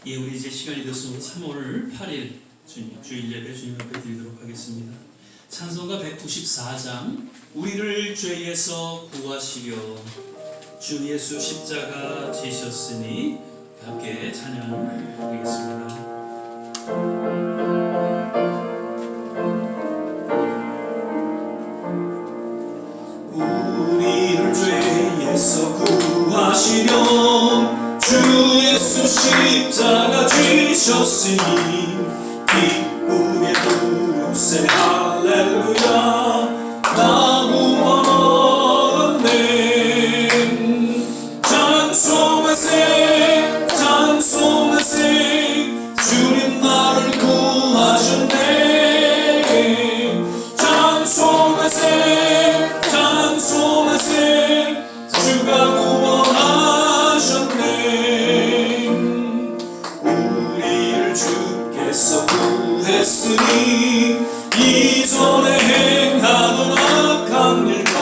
예, 우리 이제 시간이 됐으므로 3월 8일 주일 예배 주님 앞에 드리도록 하겠습니다. 찬송가 194장 우리를 죄에서 구하시려 주 예수 십자가 지셨으니 함께 찬양하겠습니다. 우리를 죄에서 구하시려 주 예수 십자가 지셨으니 기쁘게 부르세 할렐루야 나 구원 얻었네 찬송하세 찬송하세 주님 나를 구하셨네 찬송하세 찬송하세 주가 구원하셨네 우리를 주께서 구했으니 이전에 행하던 악한 일과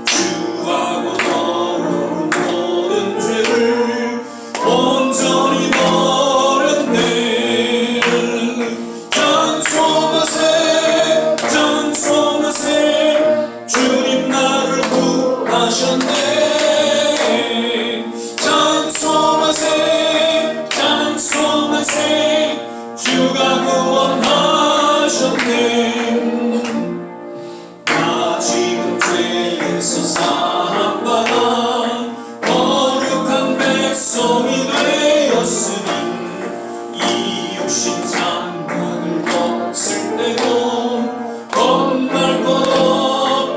주하고 더러운 모든 죄를 온전히 버렸네 찬송하세 찬송하세 주님 나를 구하셨네 찬송하세 찬송하세 주가 구원하셨네 나 지금 죄에서 사함받아 거룩한 백성이 되었으니 이유신 장막을 벗을 때도 겁날 것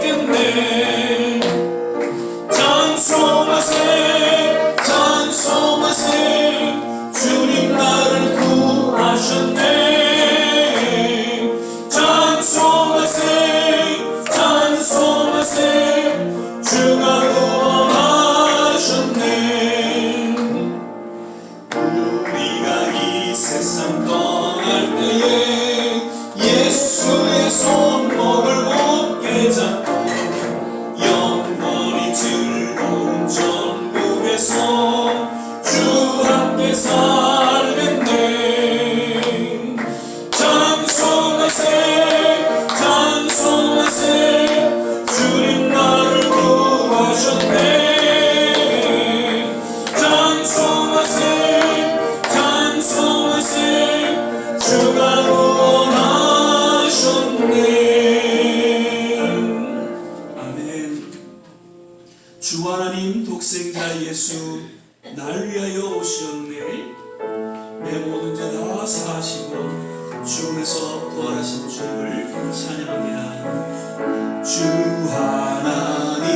없겠네 찬송하세 찬송하세 주님 나를 구하셨네 찬송하세 찬송하세 주가 구원하셨네 우리가 이 세상 떠날 때에 예수의 손목을 굳게 잡고 영원히 즐거운 천국에서 주 함께 살겠네 찬송하세 찬송하세 주님 나를 구하셨네 찬송하세 찬송하세 주가 구원하셨네 아멘. 주 하나님 독생자 예수 날 위하여 오셨네 내 모든 죄 다 사하시고 죽음에서 부활하신 주를 찬양합니다. 주 하나님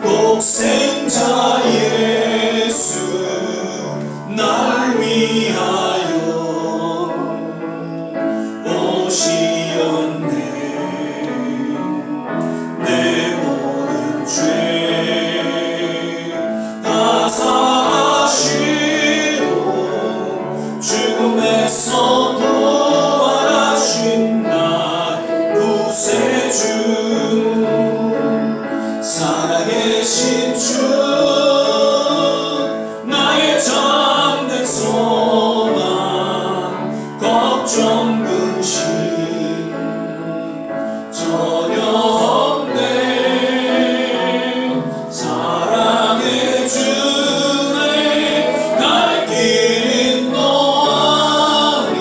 독생자 예수 날 위하여 오시었네 내 모든 죄 다 사하시고 죽음에서 부활하신 나 구세주 살아계신 주 나의 참된 소망 걱정 근심 전혀 없네 사랑의 주네 갈 길인 노아인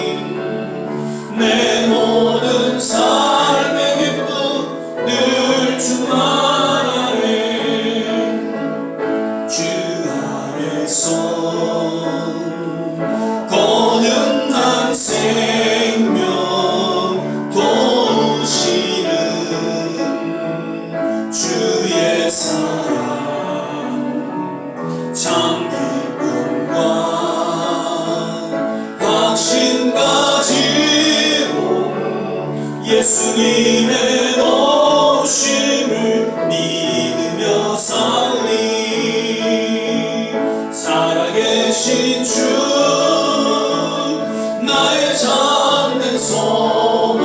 내 모든 삶의 기쁨 늘 주만 아네 주 안에서 거듭난 생명 도우시는 주의 사랑 참 기쁨과 확신 가지고 예수님의 오심을 믿으며 살리 살아계신 주 나의 참된 소망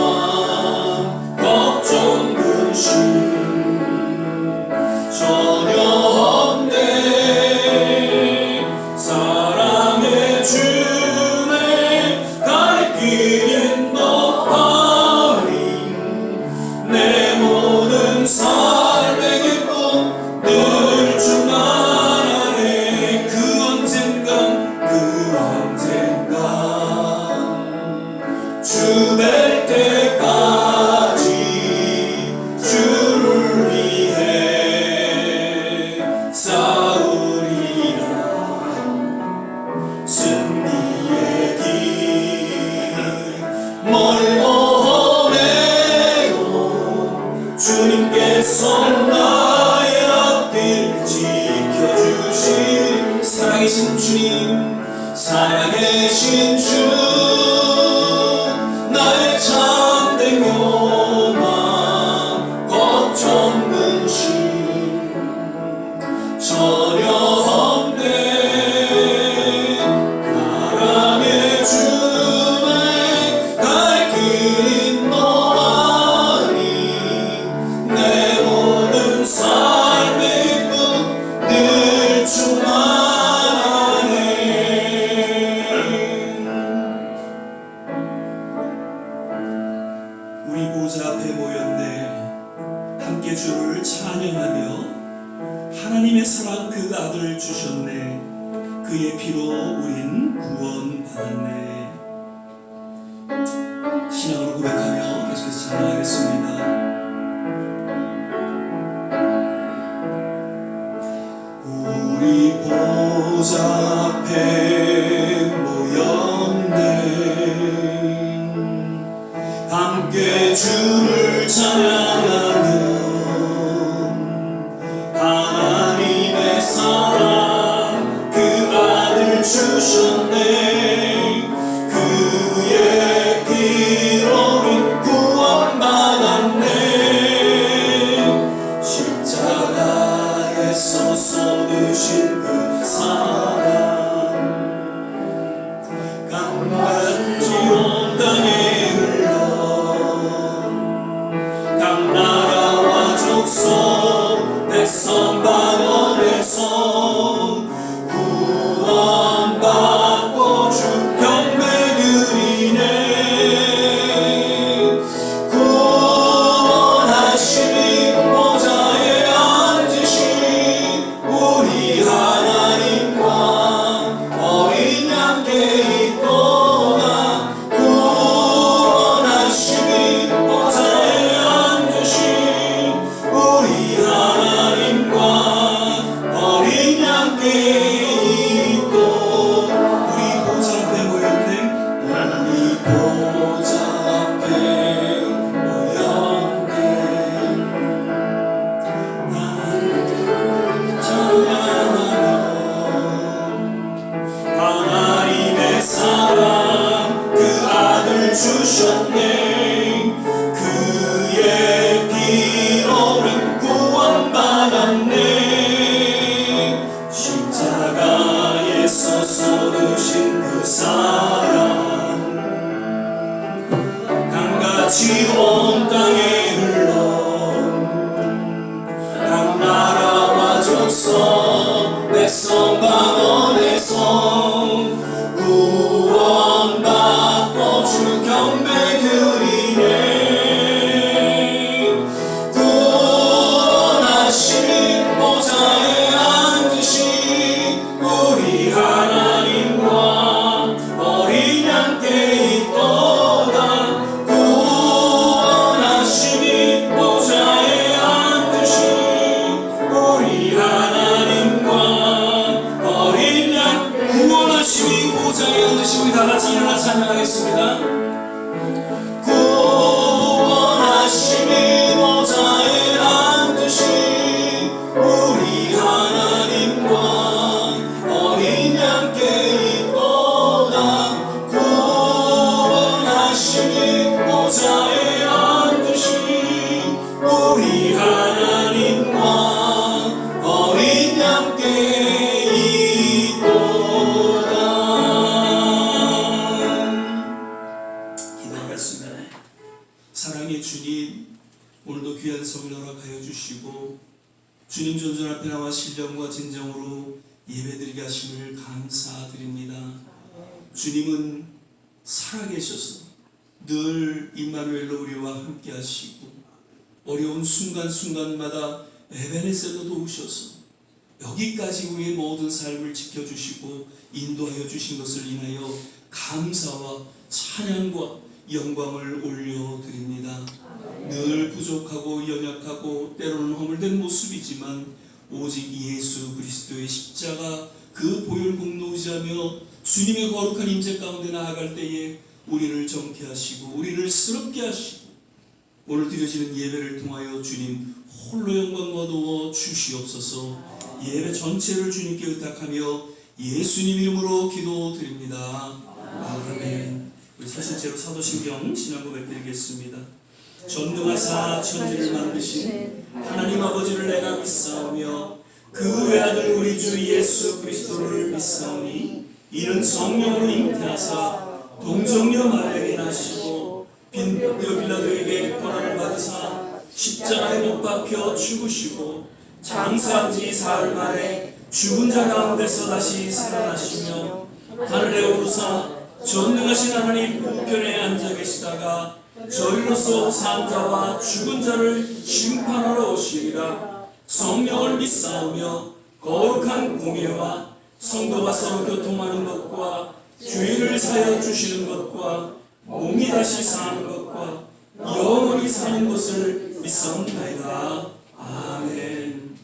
걱정 근심 전혀 없네 살아계신 주님, 살아계신 주, 나의 참된 요망, 걱정 근심 전혀 없네. 사랑의 주의 갈 길인 너만이 내 모든 삶의 기쁨 늘 충만하네. 우리 보좌 앞에 모였네. 함께 주를 찬양하며 하나님의 사랑 그 아들 주셨네. 그의 피로 우린 구원받았네. 신앙으로 고백하며 계속해서 찬양하겠습니다. 우리 보좌 앞에 모였네. 함께 주를 찬양하며 하나님의 사랑 그 아들 주셨네. 그의 피로 우린 구원받았네. 십자가에서 쏟으신 그 사랑 강같이 온 땅에 흘러 각 나라와 족속 백성 방언에서 구원받고 주 경배 드리네. 구원하시니 보좌에 앉으신 우리 하나님과 어린 양께 있도다. 구원하시니 보좌에 앉으신 우리 하나님과 어린 양께 있도. 우리 보좌 앞에 모였네. 우리 보좌 앞에 모였네. 찬양하며 하나님의 사랑 그 아들 주셨네. 그의 피로 우린 구원받았네. 십자가에서 쏟으신 그 사랑 강같이 온 땅에 흘러 각 나라와 족속 백성 방언에서 구원받고 주 경배 드리네. 구원하신 보좌에 앉으신 우리 하나님과 어린 양께 있도다. 구원하시니 보좌에 앉으신 우리 하나님과 어린 양. 구원하시니 보좌에 앉으신 우리 다같이 일어나 찬양하겠습니다. 구원하시니 보좌에 앉으신 우리 하나님과 어린 양께 있도다. 구원하시니 보좌에 앉으신 우리 하나님과 어린 양께 있도다. 기도하겠습니다. 사랑의 주님, 오늘도 귀한 성을 허락하여 주시고 주님 존전 앞에 나와 신령과 진정으로 예배드리게 하심을 감사드립니다. 주님은 살아계셔서 늘 임마누엘로 우리와 함께 하시고 어려운 순간순간마다 에베네셀로 도우셔서 여기까지 우리의 모든 삶을 지켜주시고 인도하여 주신 것을 인하여 감사와 찬양과 영광을 올려드립니다. 늘 부족하고 연약하고 때로는 허물된 모습이지만 오직 예수 그리스도의 십자가 그 보혈 공로 의지하며 주님의 거룩한 임재 가운데 나아갈 때에 우리를 정케 하시고 우리를 스럽게 하시고 오늘 드려지는 예배를 통하여 주님 홀로 영광 거두어 주시옵소서. 예배 전체를 주님께 의탁하며 예수님 이름으로 기도드립니다. 아멘. 우리 사실제로 사도신경 신앙 고백드리겠습니다. 전능하사 천지를 만드신 하나님 아버지를 내가 믿사오며 그 외아들 우리 주 예수 그리스도를 믿사오니 이는 성령으로 잉태하사 동정녀 마리아에게 나시고 빈병 빌라도에게 고난을 받으사 십자가에 못 박혀 죽으시고 장사한 지 사흘 만에 죽은 자 가운데서 다시 살아나시며 하늘에 오르사 전능하신 하나님 우편에 앉아 계시다가 저희로서 산 자와 죽은 자를 심판하러 오시리라. 성령을 믿사오며 거룩한 공예와 성도가 서로 교통하는 것과 주의를 사여 주시는 것과 몸이 다시 사는 것과 영원히 사는 것을 믿사옵나이다. 아멘.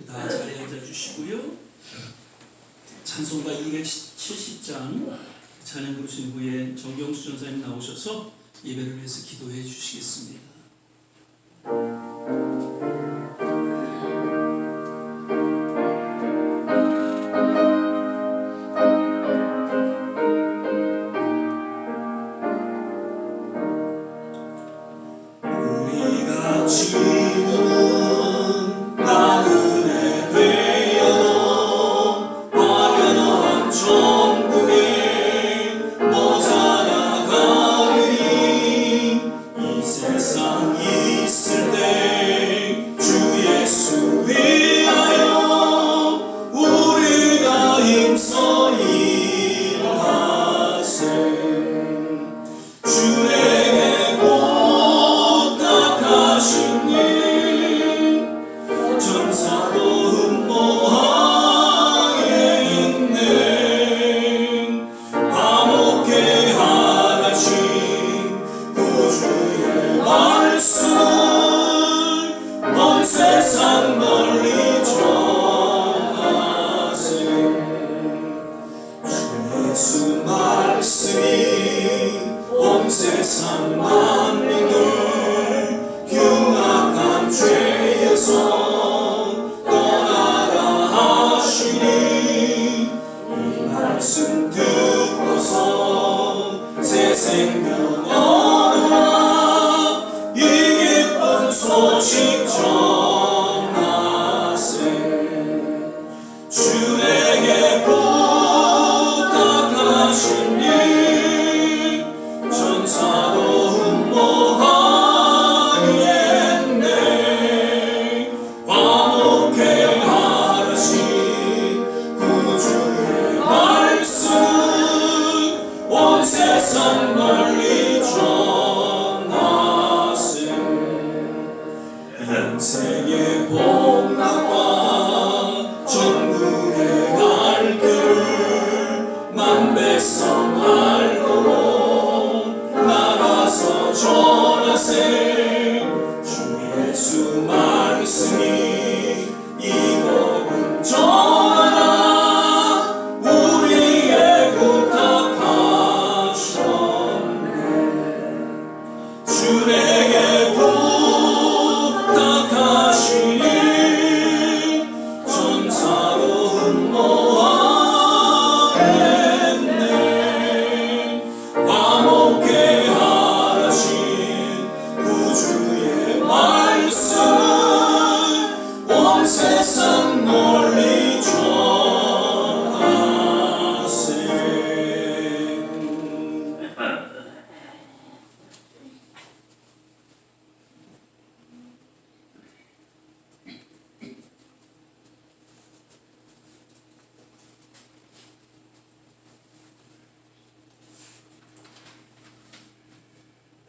다 자리에 앉아 주시고요. 찬송가 270장 찬양 부르신 후에 정경수 전사님 나오셔서 예배를 위해서 기도해 주시겠습니다. 우리가 지금은 나그네 되어 아련한 천국에 모자라 가리니 이 세상 있을 때 주 예수 위하여 우리가 힘써 일하세. 주에게 부탁하신 일 전사도 흠모하겠네. 화목해 하나신 구주의 말씀을 온 세상 널리 전하세. 주 예수 말씀이 온 세상 만민을 흉악한 죄에서 떠나라 하시니 이 말씀 듣고서 새 생명 얻으라. 이 기쁜 소식 전하세. 주에게 부탁하신 일 전사도 흠모하겠네. 화목해 하신 구주의 말씀 온 세상 널리 전하세. 인생의 복락과 전국의 갈 길을 만백성 알도록 나가서 전하세. 주 예수 말씀이 이복은 전하라. 우리의 부탁하셨네. 주에게 부탁하시니 전사로 흠모하겠네. 화목해 하신 구주의 말씀 온 세상 널리 전하세.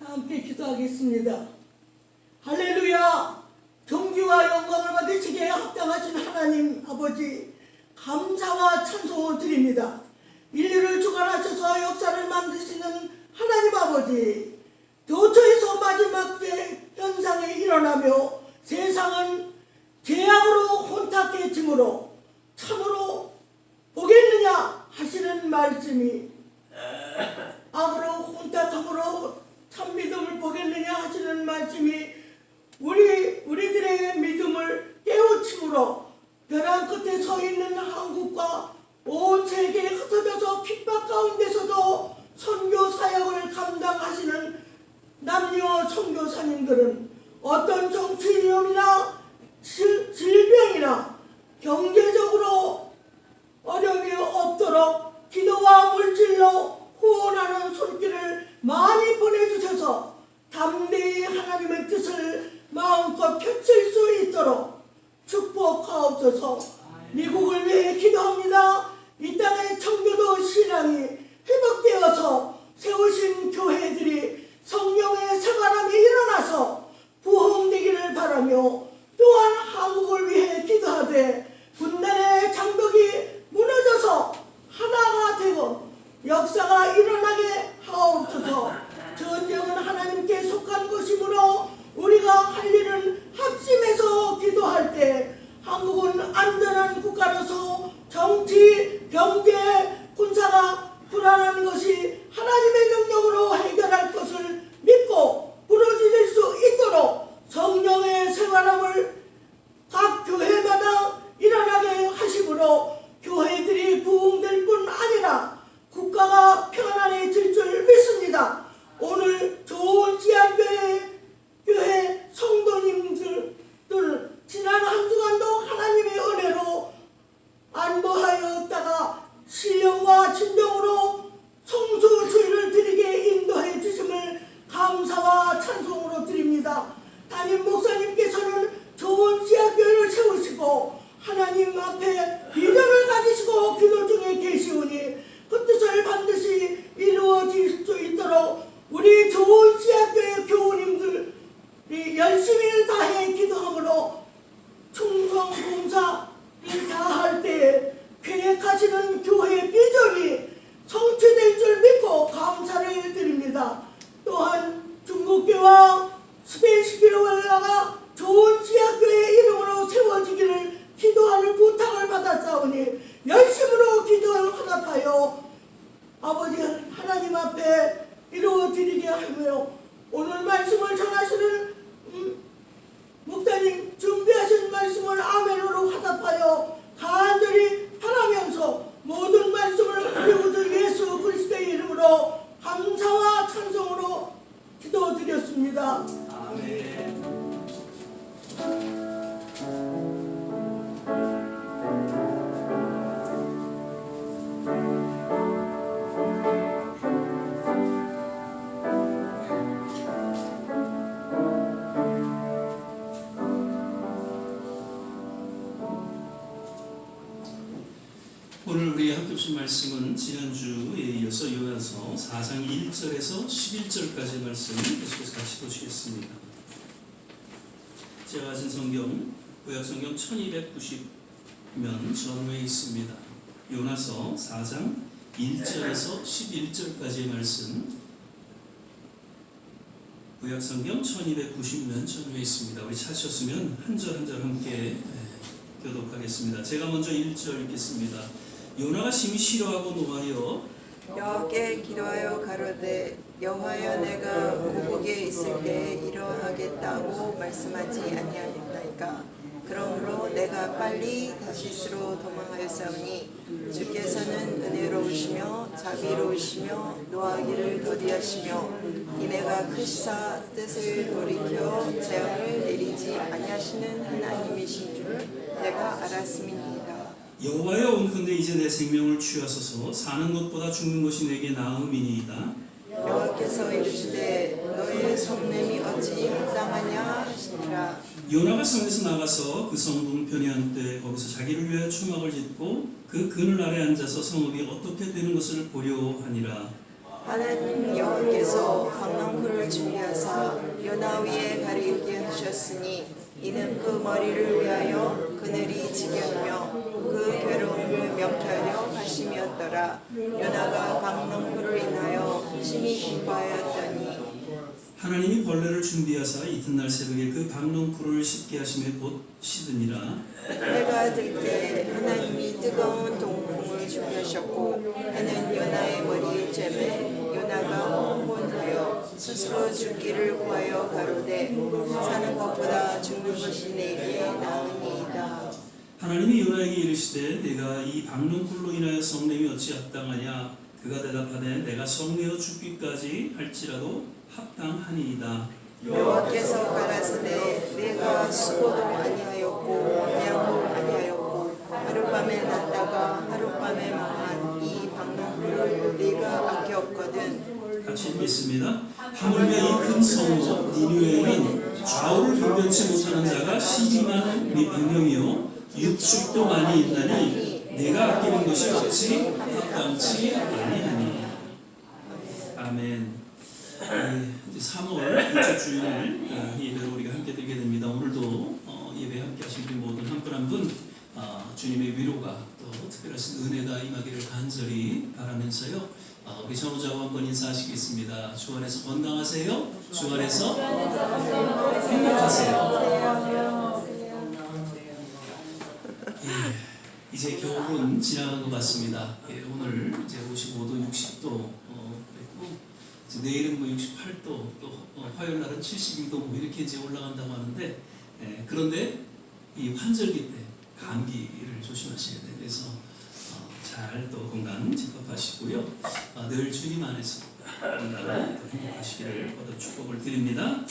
함께 기도하겠습니다. 할렐루야! 존귀와 영광을 받으시기에 합당하신 하나님 아버지, 감사와 찬송을 드립니다. 인류를 주관하셔서 역사를 만드시는 하나님 아버지, 도처에서 마지막 때 현상이 일어나며 세상은 죄악으로 혼탁해짐으로 참으로 보겠느냐 하시는 말씀이 악으로 혼탁함으로 참 믿음을 보겠느냐 하시는 말씀이 우리들의 믿음을 깨우침으로 벼랑 끝에 서 있는 한국과 온 세상 세계에 흩어져서 핍박 가운데서도 선교 사역을 감당하시는 남녀 선교사님들은 어떤 정치 위험이나 질병이나 경제적으로 어려움이 없도록 기도와 물질로 후원하는 손길을 많이 보내주셔서 담대히 하나님의 뜻을 마음껏 펼칠 수 있도록 축복하옵소서. 미국을 위해 기도합니다. 이 땅의 청교도 신앙이 회복되어서 세우신 교회들이 성령의 생활함이 일어나서 부흥되기를 바라며, 또한 한국을 위해 기도하되 분단의 장벽이 무너져서 하나가 되고 역사가 일어나게 하옵소서. 전쟁은 하나님께 속한 것이므로 우리가 할 일은 합심해서 기도할 때 한국은 안전한 국가로서 정치, 경제, 군사가 불안한 것이 하나님의 능력으로 해결할 것을 믿고 부르짖을 수 있도록 성령의 생활함을 각 교회마다 일어나게 하심으로 교회들이 부흥될 뿐 아니라 국가가 평안해질 줄 믿습니다. 오늘 좋은 씨앗교회 성도님들 지난 한 주간도 하나님의 은혜로 안보하였다가 신령과 진정으로 성수주의를 드리게 인도해 주심을 감사와 찬송으로 드립니다. 담임 목사님께서는 좋은 씨앗교회를 세우시고 하나님 앞에 비전을 가지시고 기도 중에 계시오니 그 뜻을 반드시 이루어질 수 있도록 우리 좋은 씨앗교회 교우님들이 열심히 다해 기도함으로 충성 봉사를 다할 때 계획하시는 교회의 비전이 성취될 줄 믿고 감사를 드립니다. 또한 중국교와 스페인시교회가 좋은 씨앗교회의 이름으로 세워지기를 기도하는 부탁을 받았사오니 열심으로 기도를 화답하여 아버지 하나님 앞에 이루어드리게 하며, 오늘 말씀을 전하시는 목사님 준비하신 말씀을 아멘으로 화답하여 간절히 바라면서 모든 말씀을 우리 구주 예수 그리스도의 이름으로 감사와 찬송으로 기도드렸습니다. 아멘. 오늘 우리 함께 보신 말씀은 지난주에 이어서 요나서 4장 1절에서 11절까지 말씀 계속해서 같이 보시겠습니다. 제가 가진 성경, 구약성경 1290면 전후에 있습니다. 요나서 4장 1절에서 11절까지의 말씀, 구약성경 1290면 전후에 있습니다. 우리 찾으셨으면 한 절 한 절 함께 교독하겠습니다. 제가 먼저 1절 읽겠습니다. 요나가 심히 싫어하고 노하여 여호와께 기도하여 가로되 여호와여 내가 고국에 있을 때 이러하겠다고 말씀하지 아니하였나이까. 그러므로 내가 빨리 다시스로 도망하였사오니 주께서는 은혜로우시며 자비로우시며 노하기를 더디하시며 이내가 크시사 뜻을 돌이켜 재앙을 내리지 아니하시는 하나님이신 줄 내가 알았음이니이다. 여호와여 온컨대 이제 내 생명을 취하소서. 사는 것보다 죽는 것이 내게 나음이니이다. 여호와께서 이르시되 너의 성냄이 어찌 합당하냐 하시니라. 요나가 성에서 나가서 그 성 동편에 한때 거기서 자기를 위하여 초막을 짓고 그 그늘 아래 앉아서 성읍이 어떻게 되는 것을 보려 하니라. 하나님 여호와께서 강낭쿨을 준비하사 요나 위에 가리우게 하셨으니 이는 그 머리를 위하여 그늘이 지겹며 그 괴로움을 명쾌하려 하심이었더라. 요나가 강낭쿨을 인하여 심히 기뻐하였더니 하나님이 벌레를 준비하사 이튿날 새벽에 그 박농쿨을 씻게 하심에 곧 씻으니라. 해가 들 때 하나님이 뜨거운 동풍을 준비하셨고 해는 요나의 머리에 쬐매 요나가 흥분하여 스스로 죽기를 구하여 가로되 사는 것보다 죽는 것이 내게 나으니이다. 하나님이 요나에게 이르시되 내가 이 박농불로 인하여 성냄이 어찌 합당하냐. 그가 대답하되 내가 성내어 죽기까지 할지라도 합당하니이다. 여호와께서 가라사대 내가 수고도 아니하였고 양도 아니하였고 하룻밤에 났다가 하룻밤에 망한 이 박농불을 네가 아꼈거든. 같이 읽겠습니다. 하물며 이 큰 성읍 니느웨에는 좌우를 분변치 못하는 자가 12만 명이요 육축도 많이 있나니 내가 아끼는 것이 어찌 합당치 아니하니. 아멘. 이제 3월 둘째 주일 예배로 우리가 함께 드리게 됩니다. 오늘도 예배 함께 하신 우리 모든 한 분 한 분 주님의 위로가 또 특별하신 은혜가 임하기를 간절히 바라면서요. 우리 전우자와 한번 인사하시겠습니다. 주 안에서 건강하세요. 주 안에서 행복하세요. 이제 겨울은 지나간 것 같습니다. 오늘 이제 55도, 60도 그랬고 이제 내일은 뭐 68도, 또 화요일 날은 72도 뭐 이렇게 이제 올라간다고 하는데 그런데 이 환절기 때 감기를 조심하셔야 돼요. 그래서 잘 또 건강 지켜하시고요. 늘 주님 안에서 건강 행복하시기를 거듭 축복을 드립니다.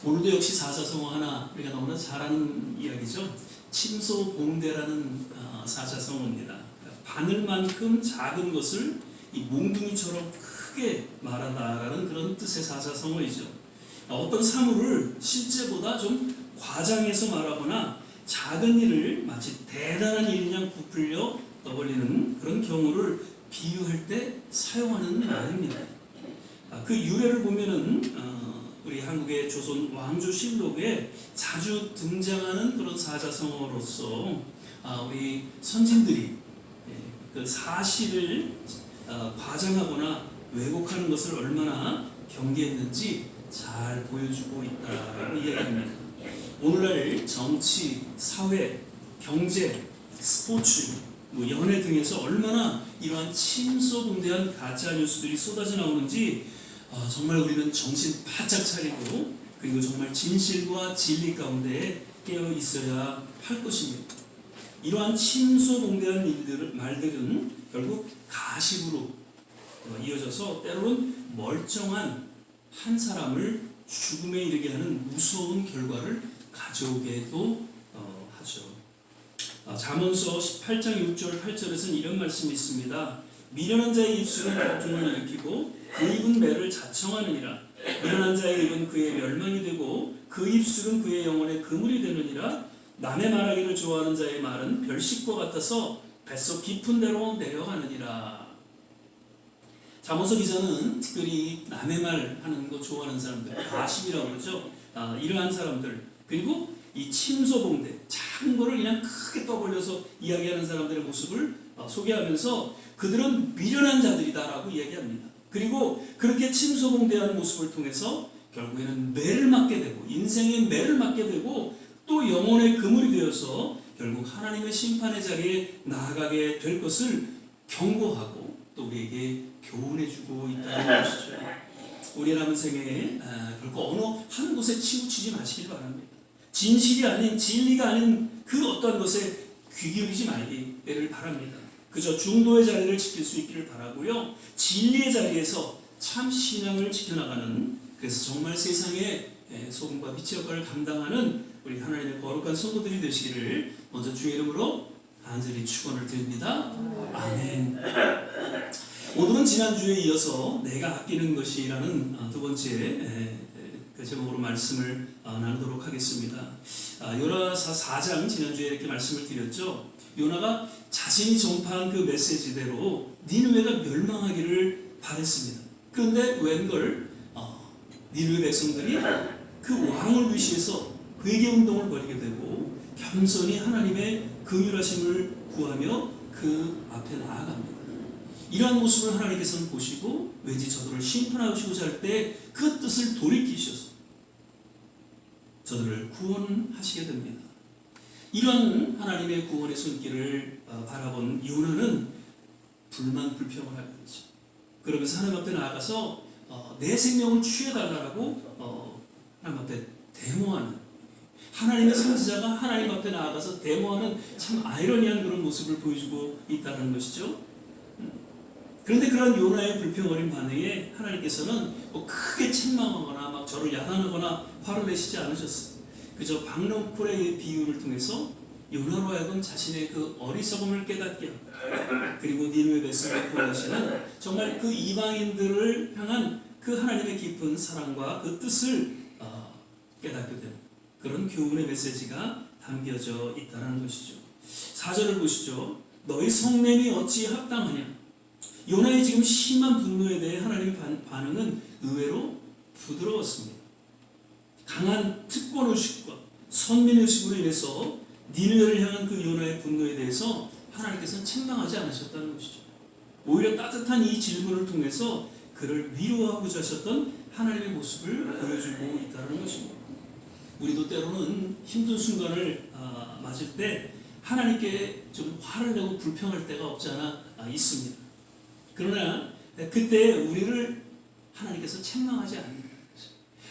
오늘도 역시 사자성어 하나 우리가 너무나 잘 아는 이야기죠. 침소봉대라는 사자성어입니다. 바늘만큼 작은 것을 이 몽둥이처럼 크게 말하다라는 그런 뜻의 사자성어이죠. 어떤 사물을 실제보다 좀 과장해서 말하거나 작은 일을 마치 대단한 일이냐 부풀려 떠벌리는 그런 경우를 비유할 때 사용하는 말입니다. 그 유래를 보면은 우리 한국의 조선 왕조실록에 자주 등장하는 그런 사자성어로서 우리 선진들이 그 사실을 과장하거나 왜곡하는 것을 얼마나 경계했는지 잘 보여주고 있다고 이야기합니다. 오늘날 정치, 사회, 경제, 스포츠, 연애 등에서 얼마나 이러한 침소봉대한 가짜 뉴스들이 쏟아져 나오는지 정말 우리는 정신 바짝 차리고 그리고 정말 진실과 진리 가운데 깨어 있어야 할 것입니다. 이러한 침소봉대한 말들은 결국 가식으로 이어져서 때로는 멀쩡한 한 사람을 죽음에 이르게 하는 무서운 결과를 가져오게도 하죠. 잠언서 18장 6절 8절에서는 이런 말씀이 있습니다. 미련한 자의 입술은 고통을 일으키고 그 입은 매를 자청하느니라. 미련한 자의 입은 그의 멸망이 되고 그 입술은 그의 영혼의 그물이 되느니라. 남의 말하기를 좋아하는 자의 말은 별식과 같아서 뱃속 깊은 데로 내려가느니라. 잠언서 기자는 특별히 남의 말 하는 거 좋아하는 사람들, 가십이라고 그러죠. 이러한 사람들, 그리고 이 침소봉대, 작은 거를 그냥 크게 떠벌려서 이야기하는 사람들의 모습을 소개하면서 그들은 미련한 자들이다라고 이야기합니다. 그리고 그렇게 침소봉대한 모습을 통해서 결국에는 매를 맞게 되고 인생의 매를 맞게 되고 또 영혼의 그물이 되어서 결국 하나님의 심판의 자리에 나아가게 될 것을 경고하고 또 우리에게 교훈해주고 있다는 것이죠. 우리의 남은 생애에 결코 어느 한 곳에 치우치지 마시길 바랍니다. 진실이 아닌 진리가 아닌 그 어떤 것에 귀 기울이지 말기를 바랍니다. 그저 중도의 자리를 지킬 수 있기를 바라고요. 진리의 자리에서 참 신앙을 지켜나가는 그래서 정말 세상의 소금과 빛의 역할을 감당하는 우리 하나님의 거룩한 성도들이 되시기를 먼저 주의 이름으로 간절히 축원을 드립니다. 아멘. 오늘은 지난주에 이어서 내가 아끼는 것이라는 두 번째 그 제목으로 말씀을 나누도록 하겠습니다. 요나서 4장 지난주에 이렇게 말씀을 드렸죠. 요나가 자신이 전파한 그 메시지대로 니느웨가 멸망하기를 바랬습니다. 그런데 웬걸 니느웨 백성들이 그 왕을 위시해서 회개 운동을 벌이게 되고 겸손히 하나님의 긍휼하심을 구하며 그 앞에 나아갑니다. 이러한 모습을 하나님께서는 보시고 왠지 저들을 심판하시고자 할 때 그 뜻을 돌이키셔서 저들을 구원하시게 됩니다. 이런 하나님의 구원의 손길을 바라본 요나는 불만 불평을 하게 되죠. 그러면서 하나님 앞에 나아가서 내 생명을 취해달라고 하나님 앞에 데모하는 하나님의 선지자가 하나님 앞에 나아가서 데모하는 참 아이러니한 그런 모습을 보여주고 있다는 것이죠. 그런데 그런 요나의 불평 어린 반응에 하나님께서는 뭐 크게 책망하거나 막 저를 야단하거나 화를 내시지 않으셨어요. 그저 박농쿨의 비유를 통해서 요나로 하여금 자신의 그 어리석음을 깨닫게 합니다. 그리고 니느웨 백성을 구원하시는 정말 그 이방인들을 향한 그 하나님의 깊은 사랑과 그 뜻을 깨닫게 되는 그런 교훈의 메시지가 담겨져 있다는 것이죠. 4절을 보시죠. 너희 성냄이 어찌 합당하냐. 요나의 지금 심한 분노에 대해 하나님의 반응은 의외로 부드러웠습니다. 강한 특권의식과 선민의식으로 인해서 니느웨를 향한 그 요나의 분노에 대해서 하나님께서는 책망하지 않으셨다는 것이죠. 오히려 따뜻한 이 질문을 통해서 그를 위로하고자 하셨던 하나님의 모습을 보여주고 있다는 것입니다. 우리도 때로는 힘든 순간을 맞을 때 하나님께 좀 화를 내고 불평할 때가 없지 않아 있습니다. 그러나 그때 우리를 하나님께서 책망하지 않는다.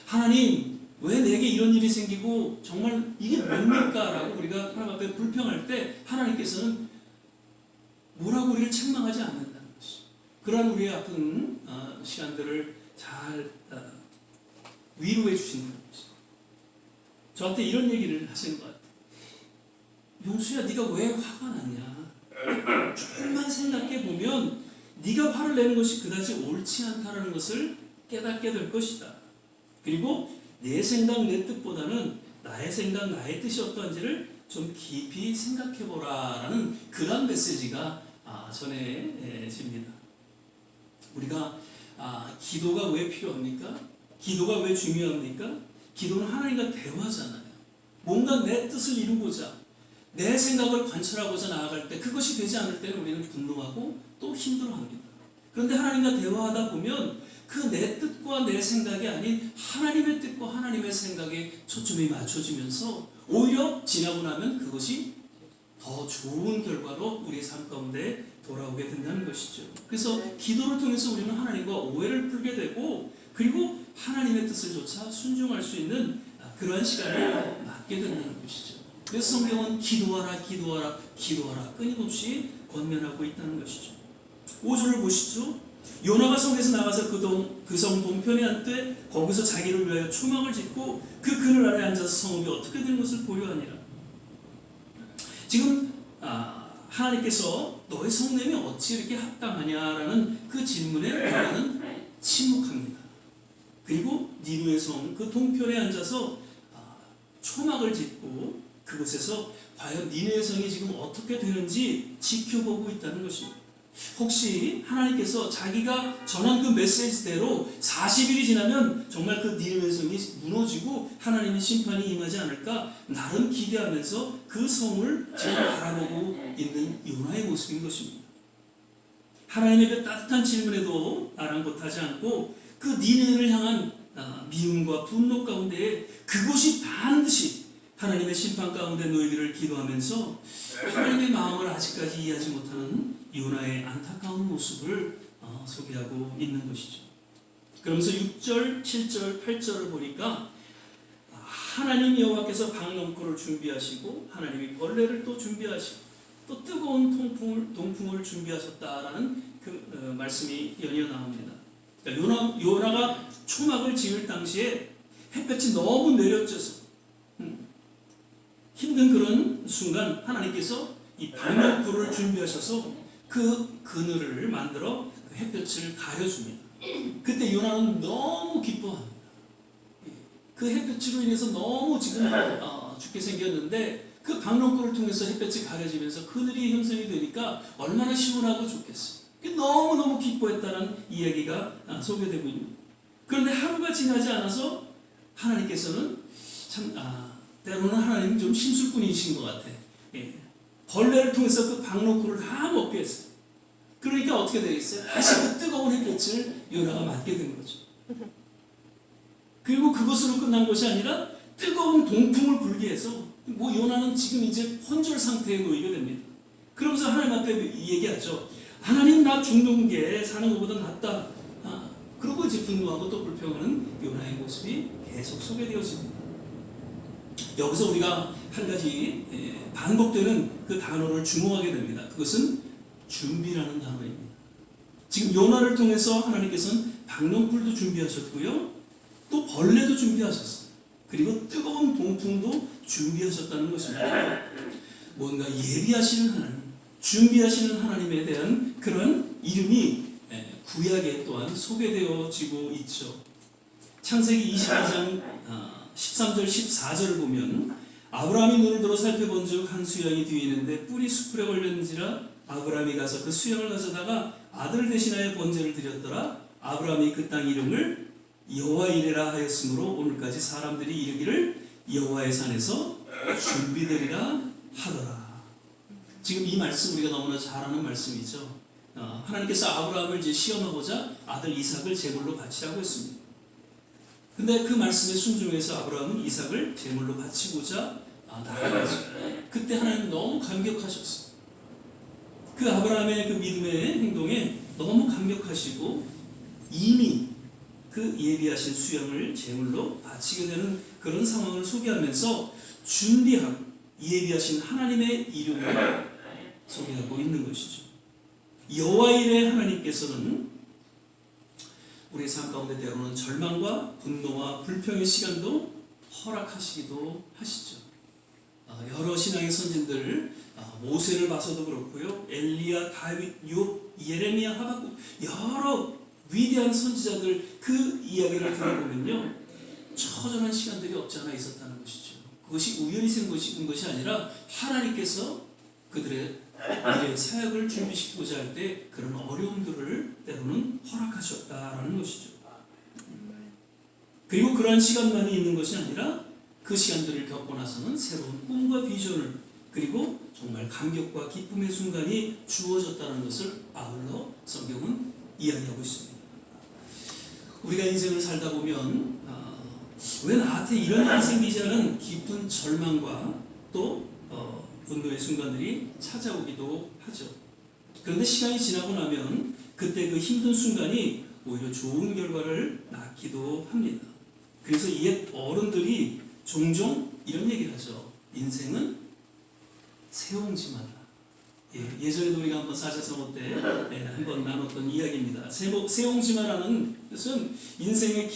하나님 왜 내게 이런 일이 생기고 정말 이게 뭡니까? 라고 우리가 하나님 앞에 불평할 때 하나님께서는 뭐라고 우리를 책망하지 않는다는 것이. 그러한 우리의 아픈 시간들을 잘 위로해 주신다는 것이. 저한테 이런 얘기를 하시는 것 같아요. 용수야, 네가 왜 화가 났냐? 조금만 생각해 보면 네가 화를 내는 것이 그다지 옳지 않다라는 것을 깨닫게 될 것이다. 그리고 내 생각, 내 뜻보다는 나의 생각, 나의 뜻이 어떠한지를 좀 깊이 생각해 보라라는 그런 메시지가 전해집니다. 우리가 기도가 왜 필요합니까? 기도가 왜 중요합니까? 기도는 하나님과 대화잖아요. 뭔가 내 뜻을 이루고자 내 생각을 관철하고자 나아갈 때 그것이 되지 않을 때는 우리는 분노하고 또 힘들어합니다. 그런데 하나님과 대화하다 보면 그 내 뜻과 내 생각이 아닌 하나님의 뜻과 하나님의 생각에 초점이 맞춰지면서 오히려 지나고 나면 그것이 더 좋은 결과로 우리의 삶 가운데 돌아오게 된다는 것이죠. 그래서 기도를 통해서 우리는 하나님과 오해를 풀게 되고 그리고 하나님의 뜻을 조차 순종할 수 있는 그러한 시간을 갖게 된다는 것이죠. 그래서 성경은 기도하라, 기도하라, 기도하라 끊임없이 권면하고 있다는 것이죠. 5절을 보시죠. 요나가 성에서 나가서 그 성 동편에 앉되 거기서 자기를 위하여 초막을 짓고 그 그늘 아래 앉아서 성읍이 어떻게 되는 것을 보려하니라. 지금 하나님께서 너의 성냄이 어찌 이렇게 합당하냐라는 그 질문에 요나는 침묵합니다. 그리고 니느웨 성 그 동편에 앉아서 초막을 짓고 그곳에서 과연 니느웨 성이 지금 어떻게 되는지 지켜보고 있다는 것입니다. 혹시 하나님께서 자기가 전한 그 메시지대로 40일이 지나면 정말 그 니느웨 성이 무너지고 하나님의 심판이 임하지 않을까 나름 기대하면서 그 성을 지금 바라보고 있는 요나의 모습인 것입니다. 하나님의 그 따뜻한 질문에도 아랑곳하지 않고 그 니느웨를 향한 미움과 분노 가운데에 그곳이 반드시 하나님의 심판 가운데 놓이기를 기도하면서 하나님의 마음을 아직까지 이해하지 못하는 요나의 안타까운 모습을 소개하고 있는 것이죠. 그러면서 6절, 7절, 8절을 보니까 하나님 여호와께서 박농쿨을 준비하시고 하나님이 벌레를 또 준비하시고 또 뜨거운 동풍을 준비하셨다라는 그 말씀이 연이어 나옵니다. 그러니까 요나가 초막을 지을 당시에 햇볕이 너무 내려져서 힘든 그런 순간 하나님께서 이 박농쿨을 준비하셔서 그 그늘을 만들어 그 햇볕을 가려줍니다. 그때 요나는 너무 기뻐합니다. 그 햇볕으로 인해서 너무 지금 죽게 생겼는데 그 박농쿨을 통해서 햇볕이 가려지면서 그늘이 형성이 되니까 얼마나 시원하고 좋겠어요. 너무너무 기뻐했다는 이야기가 소개되고 있습니다. 그런데 하루가 지나지 않아서 하나님께서는 참 때로는 하나님 좀 심술꾼이신 것 같아. 벌레를 통해서 그 박농쿨을 다 먹게 했어요. 그러니까 어떻게 되겠어요? 다시 그 뜨거운 햇볕을 요나가 맞게 된 거죠. 그리고 그것으로 끝난 것이 아니라 뜨거운 동풍을 불게 해서 요나는 지금 이제 혼절 상태에 놓이게 됩니다. 그러면서 하나님 앞에 얘기하죠. 하나님 나 죽는 게 사는 것보다 낫다. 그러고 이제 분노하고 또 불평하는 요나의 모습이 계속 소개되어집니다. 여기서 우리가 한 가지 반복되는 그 단어를 주목하게 됩니다. 그것은 준비라는 단어입니다. 지금 요나를 통해서 하나님께서는 박농풀도 준비하셨고요, 또 벌레도 준비하셨어요. 그리고 뜨거운 동풍도 준비하셨다는 것입니다. 뭔가 예비하시는 하나님, 준비하시는 하나님에 대한 그런 이름이 구약에 또한 소개되어지고 있죠. 창세기 22장 13절 14절을 보면 아브라함이 눈을 들어 살펴본즉 한 수양이 뒤에 있는데 뿔이 수풀에 걸렸는지라 아브라함이 가서 그 수양을 가져다가 아들을 대신하여 번제를 드렸더라. 아브라함이 그 땅 이름을 여호와이레라 하였으므로 오늘까지 사람들이 이르기를 여호와의 산에서 준비되리라 하더라. 지금 이 말씀 우리가 너무나 잘 아는 말씀이죠. 하나님께서 아브라함을 이제 시험하고자 아들 이삭을 제물로 바치라고 했습니다. 근데 그 말씀에 순종해서 아브라함은 이삭을 제물로 바치고자 나아가죠. 그때 하나님 너무 감격하셨어요. 그 아브라함의 그 믿음의 행동에 너무 감격하시고 이미 그 예비하신 수양을 제물로 바치게 되는 그런 상황을 소개하면서 준비하고 예비하신 하나님의 이름을 소개하고 있는 것이죠. 여호와이레 하나님께서는 우리의 삶 가운데 때로는 절망과 분노와 불평의 시간도 허락하시기도 하시죠. 여러 신앙의 선진들, 모세를 봐서도 그렇고요, 엘리야, 다윗, 욥, 예레미야, 하박국, 여러 위대한 선지자들 그 이야기를 들어보면요, 처절한 시간들이 없지 않아 있었다는 것이죠. 그것이 우연히 생긴 것이 아니라 하나님께서 그들의 미래의 사역을 준비시키고자 할 때 그런 어려움들을 때로는 허락하셨다라는 것이죠. 그리고 그러한 시간만이 있는 것이 아니라 그 시간들을 겪고 나서는 새로운 꿈과 비전을, 그리고 정말 감격과 기쁨의 순간이 주어졌다는 것을 아울러 성경은 이야기하고 있습니다. 우리가 인생을 살다 보면 왜 나한테 이런 일이 생기지 않은 깊은 절망과 또 분노의 순간들이 찾아오기도 하죠. 그런데 시간이 지나고 나면 그때 그 힘든 순간이 오히려 좋은 결과를 낳기도 합니다. 그래서 옛 어른들이 종종 이런 얘기를 하죠. 인생은 새옹지마다. 예전에도 우리가 한번 사자성어 때 한번 나눴던 이야기입니다. 새옹지마라는 것은 인생의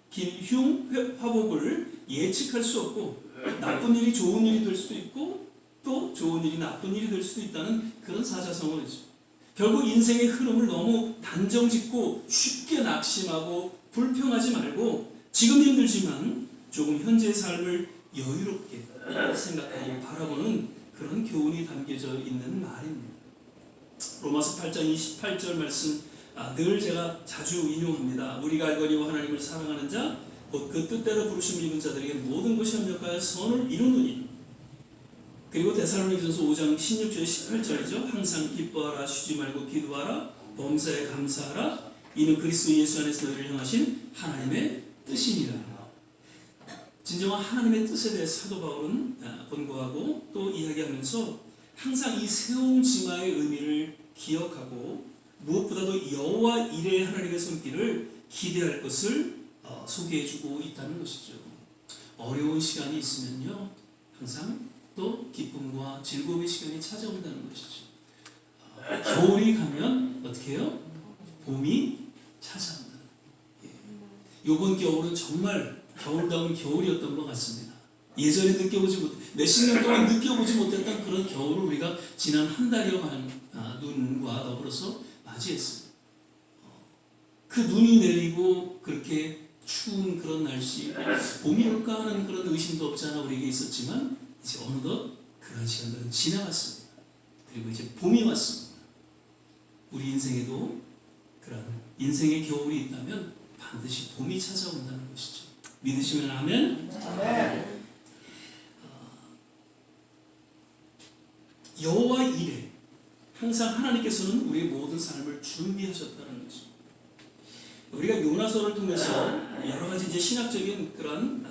길흉 화복을 예측할 수 없고 나쁜 일이 좋은 일이 될 수도 있고 또 좋은 일이 나쁜 일이 될 수도 있다는 그런 사자성어죠. 결국 인생의 흐름을 너무 단정짓고 쉽게 낙심하고 불평하지 말고 지금 힘들지만 조금 현재의 삶을 여유롭게 생각하고 바라보는 그런 교훈이 담겨져 있는 말입니다. 로마서 8장 28절 말씀 늘 제가 자주 인용합니다. 우리가 알거니와 하나님을 사랑하는 자 곧 그 뜻대로 부르심을 입은 자들에게 모든 것이 합력하여 선을 이루느니. 그리고 데살로니가전서 5장 16절 18절이죠. 항상 기뻐하라, 쉬지 말고 기도하라, 범사에 감사하라, 이는 그리스도 예수 안에서 너희를 향하신 하나님의 뜻이니라. 진정한 하나님의 뜻에 대해 사도 바울은 권고하고 또 이야기하면서 항상 이 새옹지마의 의미를 기억하고 무엇보다도 여호와 이레 하나님의 손길을 기대할 것을 소개해주고 있다는 것이죠. 어려운 시간이 있으면요, 항상 또 기쁨과 즐거움의 시간이 찾아온다는 것이죠. 겨울이 가면 어떻게 해요? 봄이 찾아온다. 이번 겨울은 정말 겨울다운 겨울이었던 것 같습니다. 예전에 몇십 년 동안 느껴보지 못했던 그런 겨울을 우리가 지난 한 달여 눈과 더불어서 맞이했습니다. 그 눈이 내리고 그렇게 추운 그런 날씨, 봄이 올까 하는 그런 의심도 없지 않아 우리에게 있었지만 이제 어느덧 그런 시간들은 지나갔습니다. 그리고 이제 봄이 왔습니다. 우리 인생에도 그런 인생의 겨울이 있다면 반드시 봄이 찾아온다는 것이죠. 믿으시면 아멘. 아멘. 여호와 이레, 항상 하나님께서는 우리의 모든 삶을 준비하셨다는 것입니다. 우리가 요나서를 통해서 여러 가지 이제 신학적인 그런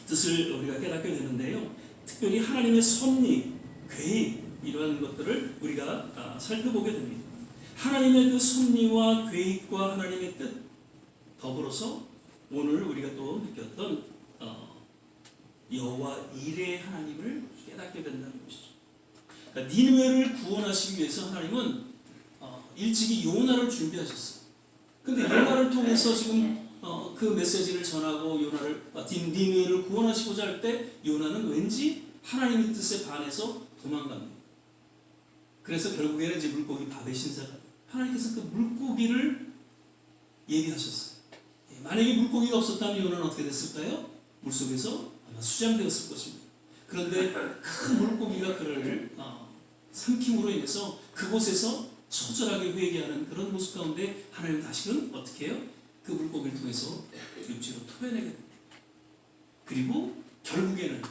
뜻을 우리가 깨닫게 되는데요. 특별히 하나님의 섭리, 계획 이러한 것들을 우리가 살펴보게 됩니다. 하나님의 그 섭리와 계획과 하나님의 뜻 더불어서 오늘 우리가 또 느꼈던 여호와 이레의 하나님을 깨닫게 된다는 것이죠. 그러니까 니느웨를 구원하시기 위해서 하나님은 일찍이 요나를 준비하셨어요. 근데 요나를 통해서 지금 그 메시지를 전하고 니느웨를 구원하시고자 할 때 요나는 왠지 하나님의 뜻에 반해서 도망갑니다. 그래서 결국에는 이제 물고기 밥의 신사가 하나님께서 그 물고기를 예비하셨어요. 만약에 물고기가 없었다면 요나는 어떻게 됐을까요? 물속에서 아마 수장되었을 것입니다. 그런데 큰 물고기가 그를 삼킴으로 인해서 그곳에서 처절하게 회개하는 그런 모습 가운데 하나님은 다시금 어떻게 해요? 그 물고기를 통해서 육지로 토해내게 됩니다. 그리고 결국에는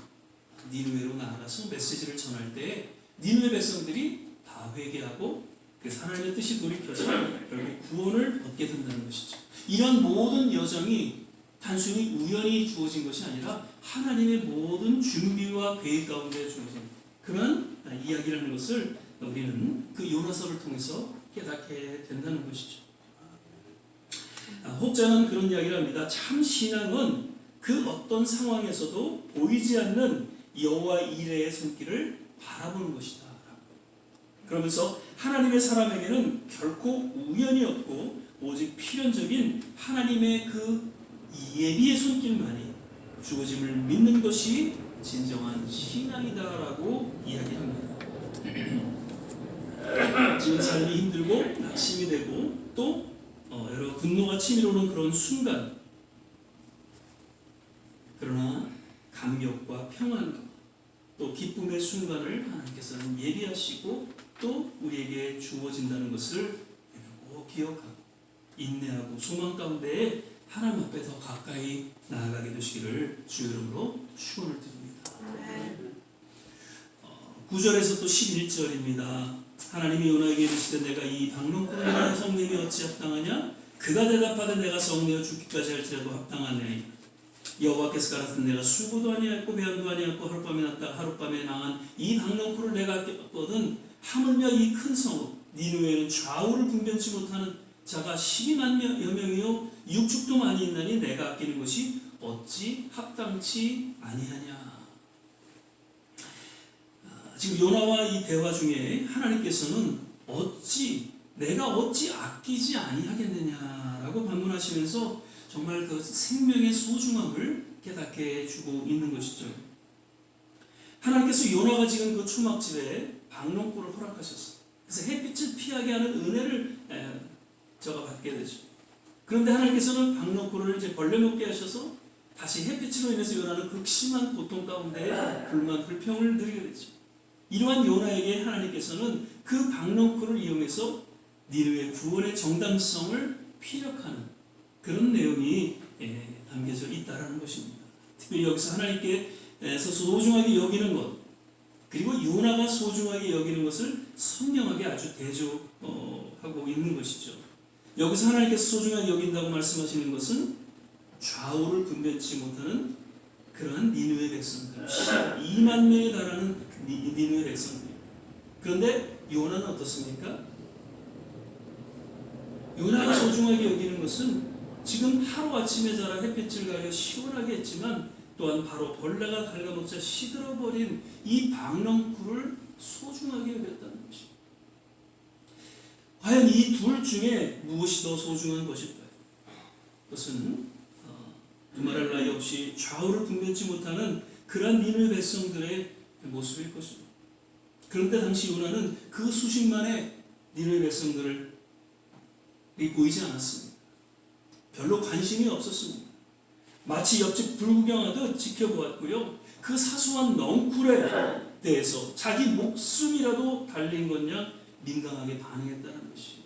니느웨로 나아가서 메시지를 전할 때 니느웨 백성들이 다 회개하고 그래서 하나님의 뜻이 돌이켜서 결국 구원을 얻게 된다는 것이죠. 이런 모든 여정이 단순히 우연히 주어진 것이 아니라 하나님의 모든 준비와 계획 가운데 주어진 그런 이야기라는 것을 우리는 그 요나서를 통해서 깨닫게 된다는 것이죠. 혹자는 그런 이야기를 합니다. 참 신앙은 그 어떤 상황에서도 보이지 않는 여호와 이레의 손길을 바라보는 것이다. 그러면서 하나님의 사람에게는 결코 우연이 없고 오직 필연적인 하나님의 그 예비의 손길만이 주어짐을 믿는 것이 진정한 신앙이다라고 이야기합니다. 지금 삶이 힘들고 낙심이 되고 또 여러 분노가 치밀어오는 그런 순간, 그러나 감격과 평안과 또 기쁨의 순간을 하나님께서는 예비하시고 또 우리에게 주어진다는 것을 꼭 기억하고 인내하고 소망 가운데 하나님 앞에 더 가까이 나아가게 되시기를 주 이름으로 축원을 드립니다. 9절에서 또 11절입니다. 하나님이 요나에게 이르시되 내가 이 박농꾼을 위하여 성내며 어찌 합당하냐? 그가 대답하되 내가 성내어 죽기까지 할지라도 합당하네. 여호와께서 가라사대 내가 수고도 아니하였고 배양도 아니하였고 하룻밤에 났다 하룻밤에 망한 이 박농꾼을 내가 아꼈거든 하물며 이 큰 성읍 니느웨는 좌우를 분변치 못하는 자가 12만 여명이요 육축도 많이 있나니 내가 아끼는 것이 어찌 합당치 아니하냐. 지금 요나와 이 대화 중에 하나님께서는 내가 어찌 아끼지 아니하겠느냐라고 반문하시면서 정말 그 생명의 소중함을 깨닫게 해주고 있는 것이죠. 하나님께서 요나가 지금 그 추막집에 박농꾼을 허락하셨어요. 그래서 햇빛을 피하게 하는 은혜를 저가 받게 되죠. 그런데 하나님께서는 박농꾼을 이제 벌레 먹게 하셔서 다시 햇빛으로 인해서 요나는 극심한 고통 가운데 불만 불평을 누리게 되죠. 이러한 요나에게 하나님께서는 그 박농꾼을 이용해서 니느웨 구원의 정당성을 피력하는 그런 내용이 담겨져 있다라는 것입니다. 특별히 여기서 하나님께서 소중하게 여기는 것, 그리고 요나가 소중하게 여기는 것을 선명하게 아주 대조하고 있는 것이죠. 여기서 하나님께서 소중하게 여긴다고 말씀하시는 것은 좌우를 분별치 못하는 그러한 니느웨 백성들, 12만 명에 달하는 니느웨 백성들. 그런데 요나는 어떻습니까? 요나가 소중하게 여기는 것은 지금 하루아침에 자라 햇빛을 가려 시원하게 했지만 또한 바로 벌레가 갉아먹자 시들어버린 이 박농꾼을 소중하게 여겼다는 것입니다. 과연 이 둘 중에 무엇이 더 소중한 것일까요? 그것은 두말할 나위 없이 좌우를 분별치 못하는 그러한 니느웨 백성들의 모습일 것입니다. 그런데 당시 요나는 그 수십만의 니느웨 백성들을 보이지 않았습니다. 별로 관심이 없었습니다. 마치 옆집 불구경하듯 지켜보았고요. 그 사소한 넝쿨에 대해서 자기 목숨이라도 달린 것냐 민감하게 반응했다는 것이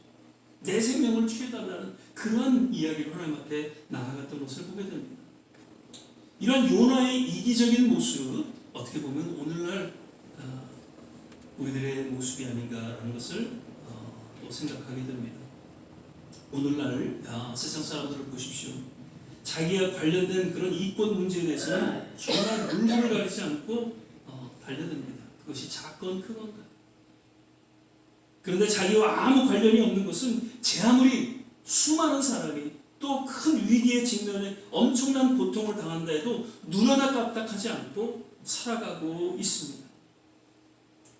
내 생명을 취해달라는 그러한 이야기로 하나님 앞에 나아갔던 것을 보게 됩니다. 이런 요나의 이기적인 모습 어떻게 보면 오늘날 우리들의 모습이 아닌가라는 것을 또 생각하게 됩니다. 오늘날 세상 사람들을 보십시오. 자기와 관련된 그런 이권 문제에 대해서는 정말 물불을 가리지 않고 달려듭니다. 그것이 작건 크건가. 그런데 자기와 아무 관련이 없는 것은 제 아무리 수많은 사람이 또 또 큰 위기에 직면해 엄청난 고통을 당한다 해도 눈 하나 까딱하지 않고 살아가고 있습니다.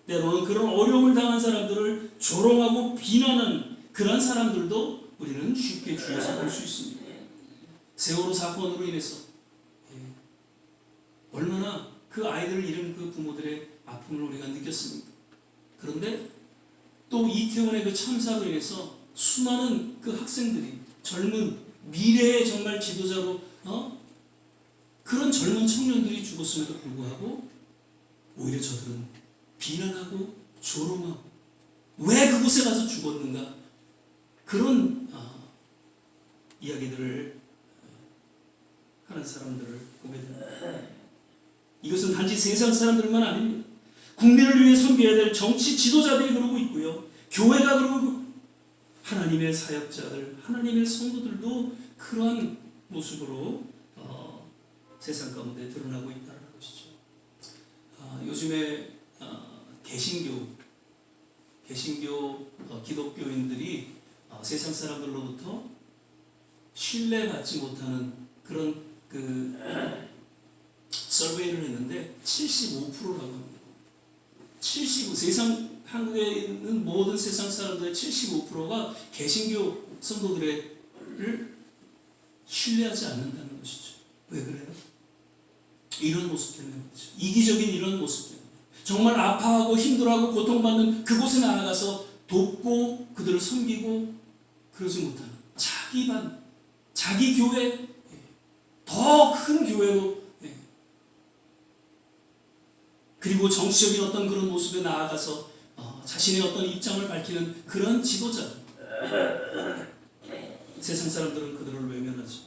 때로는 그런 어려움을 당한 사람들을 조롱하고 비난하는 그런 사람들도 우리는 쉽게 주위에서 볼 수 있습니다. 세월호 사건으로 인해서 얼마나 그 아이들을 잃은 그 부모들의 아픔을 우리가 느꼈습니까? 그런데 또 이태원의 그 참사로 인해서 수많은 그 학생들이 젊은 미래의 정말 지도자로 그런 젊은 청년들이 죽었음에도 불구하고 오히려 저들은 비난하고 조롱하고 왜 그곳에 가서 죽었는가 그런 이야기들을 하는 사람들을 보게 됩니다. 이것은 단지 세상 사람들만 아닙니다. 국민을 위해 섬겨야 될 정치 지도자들이 그러고 있고요. 교회가 그러고 하나님의 사역자들, 하나님의 성도들도 그러한 모습으로 세상 가운데 드러나고 있다는 것이죠. 요즘에 개신교 기독교인들이 세상 사람들로부터 신뢰받지 못하는 그런 서베이를 했는데 75%라고 합니다. 한국에 있는 모든 세상 사람들의 75%가 개신교 성도들을 신뢰하지 않는다는 것이죠. 왜 그래요? 이런 모습 때문에 그렇죠. 이기적인 이런 모습 때문에 정말 아파하고 힘들어하고 고통받는 그곳에 나아가서 돕고 그들을 섬기고 그러지 못하는 자기 교회, 더 큰 교회로 그리고 정치적인 어떤 그런 모습에 나아가서 자신의 어떤 입장을 밝히는 그런 지도자. 세상 사람들은 그들을 외면하지.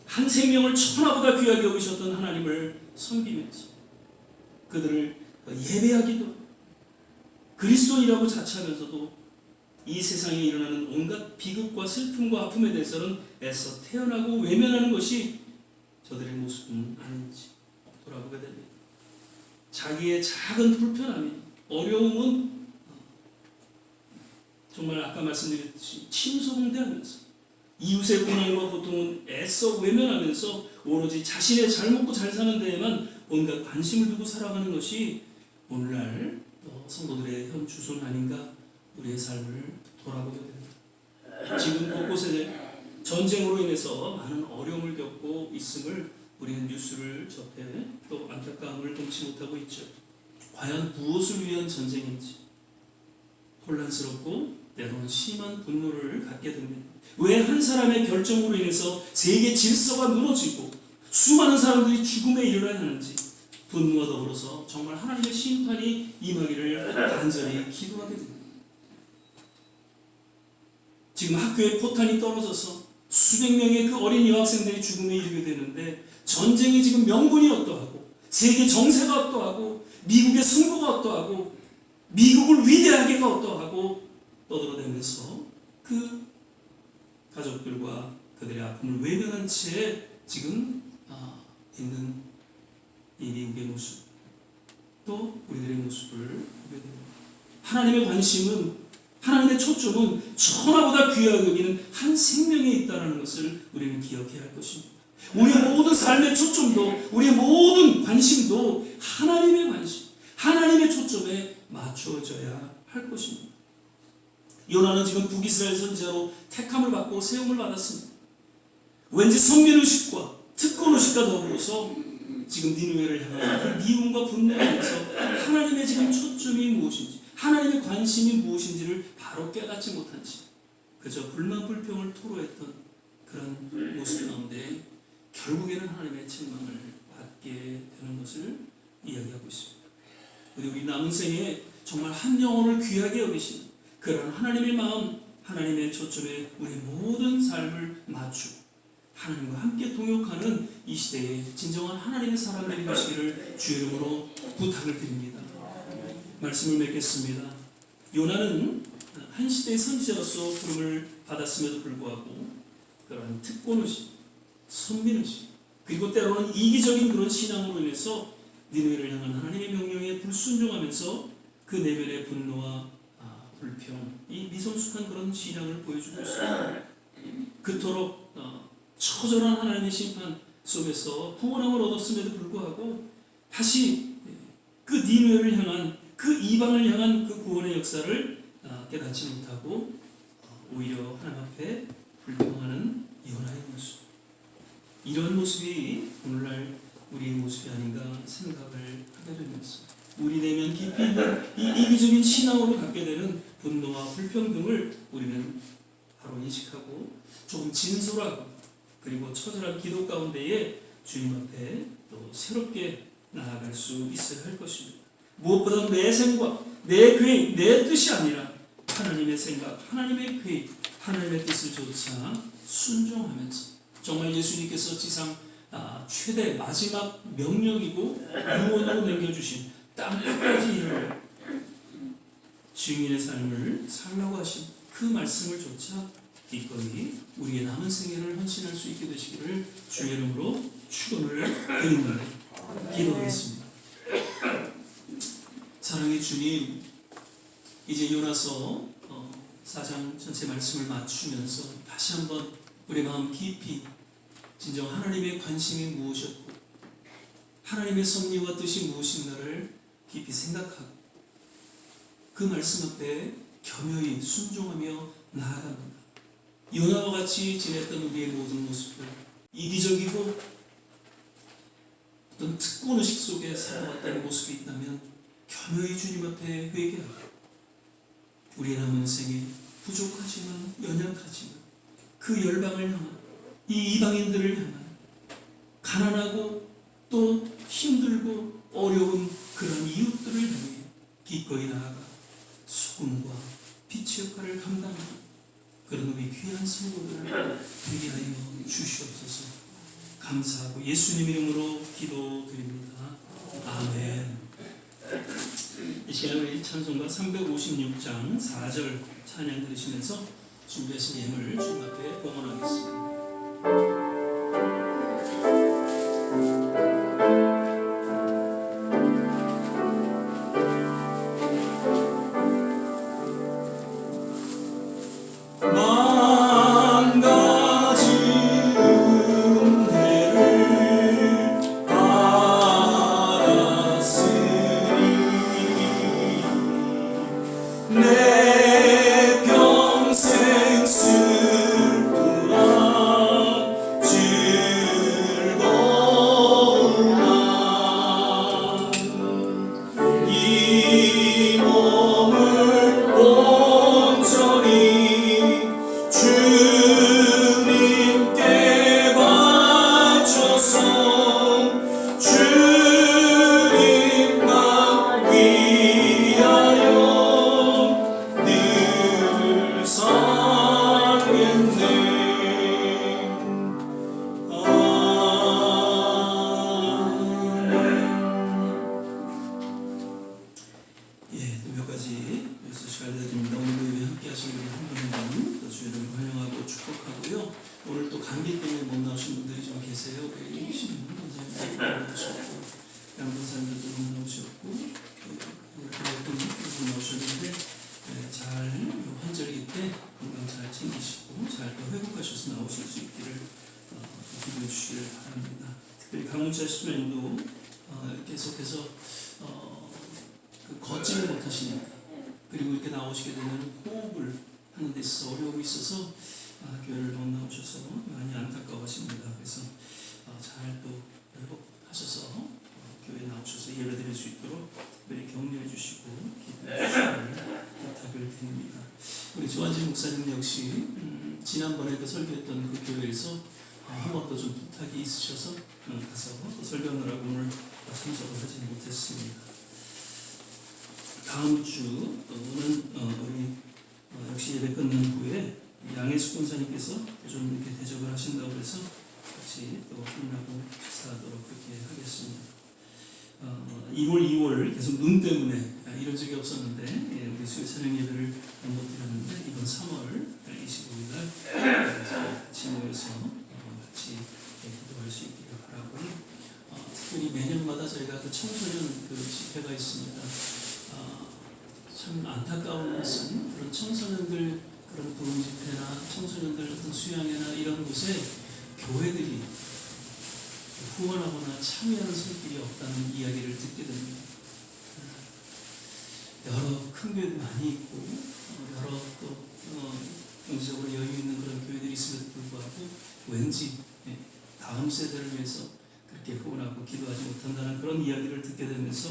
한 생명을 천하보다 귀하게 여기셨던 하나님을 섬기면서 그들을 예배하기도 그리스도인이라고 자처하면서도 이 세상에 일어나는 온갖 비극과 슬픔과 아픔에 대해서는 애써 태어나고 외면하는 것이 저들의 모습은 아닌지 돌아보게 됩니다. 자기의 작은 불편함이 어려움은 정말 아까 말씀드렸듯이 침소봉대하면서 이웃의 고난과 고통은 애써 외면하면서 오로지 자신의 잘 먹고 잘 사는 데에만 온갖 관심을 두고 살아가는 것이 오늘날 성도들의 현 주소는 아닌가 우리의 삶을 돌아보게 됩니다. 지금 곳곳에 전쟁으로 인해서 많은 어려움을 겪고 있음을 우리는 뉴스를 접해 또 안타까움을 금치 못하고 있죠. 과연 무엇을 위한 전쟁인지 혼란스럽고 때로는 심한 분노를 갖게 됩니다. 왜 한 사람의 결정으로 인해서 세계 질서가 무너지고 수많은 사람들이 죽음에 이르러야 하는지 분노와 더불어서 정말 하나님의 심판이 임하기를 간절히 기도하게 됩니다. 지금 학교에 포탄이 떨어져서 수백 명의 그 어린 여학생들이 죽음에 이르게 되는데 전쟁이 지금 명분이 어떠하고 세계 정세가 어떠하고 미국의 승부가 어떠하고 미국을 위대하게가 어떠하고 떠들어대면서 그 가족들과 그들의 아픔을 외면한 채 지금 있는 이 미국의 모습 또 우리들의 모습을 보게 됩니다. 하나님의 관심은 하나님의 초점은 천하보다 귀하게 여기는 한 생명에 있다는 것을 우리는 기억해야 할 것입니다. 우리의 모든 삶의 초점도 우리의 모든 관심도 하나님의 관심, 하나님의 초점에 맞춰져야 할 것입니다. 요나는 지금 북이스라엘 선지자로 택함을 받고 세움을 받았습니다. 왠지 선민의식과 특권의식과 더불어서 지금 니느웨를 향한 그 미움과 분노에 대해서 하나님의 지금 초점이 무엇인지 하나님의 관심이 무엇인지를 바로 깨닫지 못한 채 그저 불만 불평을 토로했던 그런 모습 가운데 결국에는 하나님의 책망을 받게 되는 것을 이야기하고 있습니다. 우리 남은 생에 정말 한 영혼을 귀하게 여기시는 그런 하나님의 마음, 하나님의 초점에 우리 모든 삶을 맞추고 하나님과 함께 동역하는 이 시대에 진정한 하나님의 사람들이 되시기를 주의 이름으로 부탁을 드립니다. 말씀을 맺겠습니다. 요나는 한 시대의 선지자로서 부름을 받았음에도 불구하고 그런 특권의식, 선민의식 그리고 때로는 이기적인 그런 신앙으로 인해서 니느웨를 향한 하나님의 명령에 불순종하면서 그 내면의 분노와 불평, 이 미성숙한 그런 신앙을 보여주고 있습니다. 그토록 처절한 하나님의 심판 속에서 구원함을 얻었음에도 불구하고 다시 그 니느웨를 향한 그 이방을 향한 그 구원의 역사를 깨닫지 못하고 오히려 하나님 앞에 불평하는 요나의 모습, 이런 모습이 오늘날 우리의 모습이 아닌가 생각을 하게 되면서 우리 내면 깊이 있는 이 이기적인 신앙으로 갖게 되는 분노와 불평 등을 우리는 바로 인식하고 조금 진솔하고 그리고 처절한 기도 가운데에 주님 앞에 또 새롭게 나아갈 수 있어야 할 것입니다. 무엇보다 내 생각, 내 계획, 내 뜻이 아니라 하나님의 생각, 하나님의 계획, 하나님의 뜻을 조차 순종하면서 정말 예수님께서 지상 최대 마지막 명령이고 유언으로 남겨주신 땅 끝까지 이르러 증인의 삶을 살라고 하신 그 말씀을 조차 기꺼이 우리의 남은 생애를 헌신할 수 있게 되시기를 주의 이름으로 축원을 드립니다. 기도하겠습니다. 사랑의 주님, 이제 요나서 4장 전체 말씀을 맞추면서 다시 한번 우리 마음 깊이 진정 하나님의 관심이 무엇이었고 하나님의 섭리와 뜻이 무엇인가를 깊이 생각하고 그 말씀 앞에 겸허히 순종하며 나아갑니다. 요나와 같이 지냈던 우리의 모든 모습들, 이기적이고 어떤 특권의식 속에 살아왔다는 모습이 있다면 겸허히 주님 앞에 회개하고 우리의 남은 생에 부족하지만 연약하지만 그 열방을 향한 이 이방인들을 향한 가난하고 또 힘들고 어려운 그런 이웃들을 향해 기꺼이 나아가 소금과 빛의 역할을 감당하는 그런 우리 귀한 성도들을 되게 하여 주시옵소서. 감사하고 예수님 이름으로 기도드립니다. 아멘. 이 시간 우리 찬송가 356장 4절 찬양 들으시면서 준비하신 예물을 주님 앞에 봉헌하겠습니다. 내 평생 강훈철 수련도 계속해서 그 걷지를 못하시니까 그리고 이렇게 나오시게 되면 호흡을 하는 데 있어서 어려움이 있어서 교회를 못 나오셔서 많이 안타까워하십니다. 그래서 잘 또 회복하셔서 교회에 나오셔서 예배드릴 수 있도록 특별히 격려해 주시고 기도해 주시기를 부탁을 드립니다. 우리 조한진 목사님 역시 지난번에 그 설교했던 그 교회에서 한 번 더 좀 부탁이 있으셔서 가서 또 설교하느라고 오늘 참석을 하지 못했습니다. 다음 주는 우리 역시 예배 끝난 후에 양혜숙 권사님께서 좀 이렇게 대접을 하신다고 해서 같이 또 끝나고 식사하도록 그렇게 하겠습니다. 2월 계속 눈 때문에 이런 적이 없었는데 우리 수요 찬양 예배를 못 드렸는데 이번 3월 25일 날 같이 모여서 같이 기도할 수 있기를 바라고 특별히 매년마다 저희가 그 청소년 그 집회가 있습니다. 참 안타까운 것은 그런 청소년들 그 그런 부흥 집회나 청소년들 어떤 수양회나 이런 곳에 교회들이 후원하거나 참여하는 손길이 없다는 이야기를 듣게 됩니다. 여러 큰 교회도 많이 있고 여러 또 경제적으로 여유 있는 그런 교회들이 있음에도 불구하고 왠지 다음 세대를 위해서 그렇게 후원하고 기도하지 못한다는 그런 이야기를 듣게 되면서